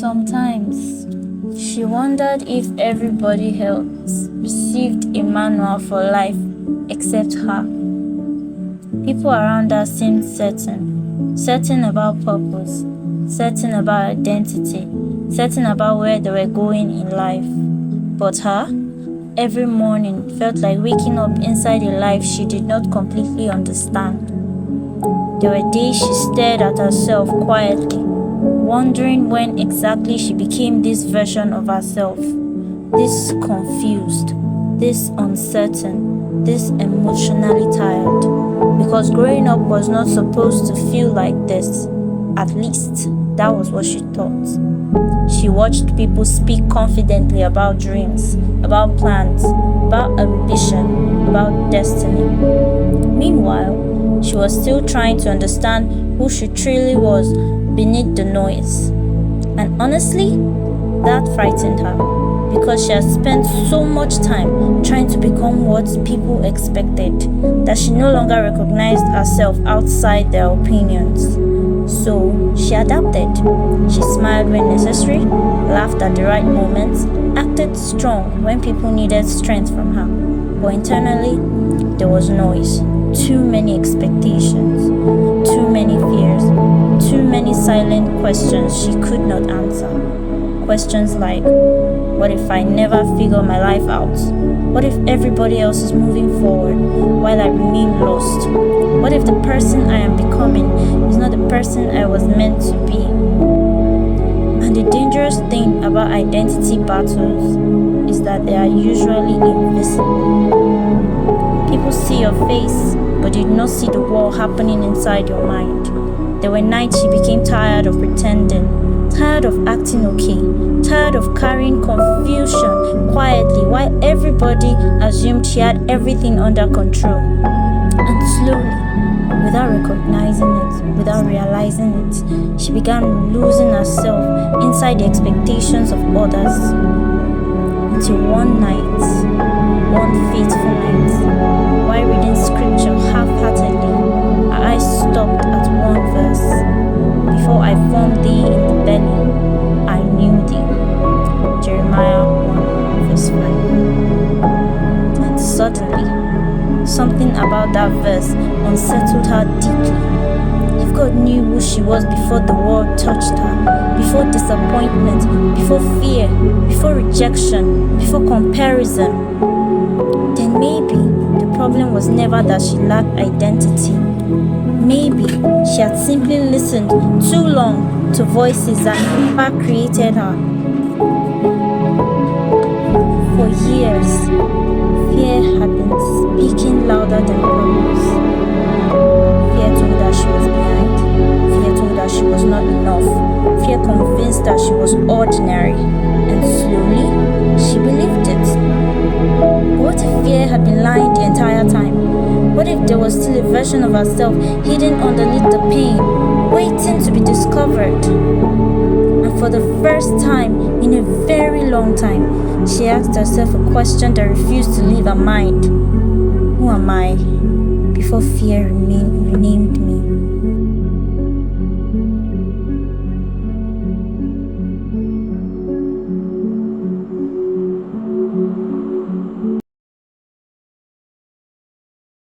Sometimes she wondered if everybody else received a manual for life except her. People around her seemed certain about purpose, certain about identity, certain about where they were going in life. But her, every morning felt like waking up inside a life she did not completely understand. There were days she stared at herself quietly, wondering when exactly she became this version of herself, this confused, this uncertain, this emotionally tired. Because growing up was not supposed to feel like this. At least, that was what she thought. She watched people speak confidently about dreams, about plans, about ambition, about destiny. Meanwhile, she was still trying to understand who she truly was beneath the noise. And honestly, that frightened her because she had spent so much time trying to become what people expected that she no longer recognized herself outside their opinions. So she adapted. She smiled when necessary, laughed at the right moments, acted strong when people needed strength from her. But internally, there was noise, too many expectations, too many fears, too many silent questions she could not answer. Questions like, what if I never figure my life out? What if everybody else is moving forward while I remain lost? What if the person I am becoming is not the person I was meant to be? And the dangerous thing about identity battles is that they are usually invisible. People see your face, but they do not see the war happening inside your mind. There were nights she became tired of pretending, tired of acting okay, tired of carrying confusion quietly while everybody assumed she had everything under control. And slowly, without recognizing it, without realizing it, she began losing herself inside the expectations of others. Until one night, one fateful night, while reading scripture half-heartedly, her eyes stopped at one verse. Before I formed thee in the belly, I knew thee. Jeremiah 1 verse 5. And suddenly, something about that verse unsettled her deeply. If God knew who she was before the world touched her, before disappointment, before fear, before rejection, before comparison, then maybe the problem was never that she lacked identity. Maybe she had simply listened too long to voices that never created her. For years, fear had been speaking louder than purpose. Fear told her she was behind. Fear told her she was not enough. Fear convinced her she was ordinary. And slowly, she believed it. But what if fear had been lying the entire time? What if there was still a version of herself hidden underneath the pain, waiting to be discovered? And for the first time in a very long time, she asked herself a question that refused to leave her mind. Who am I? Before fear renamed me.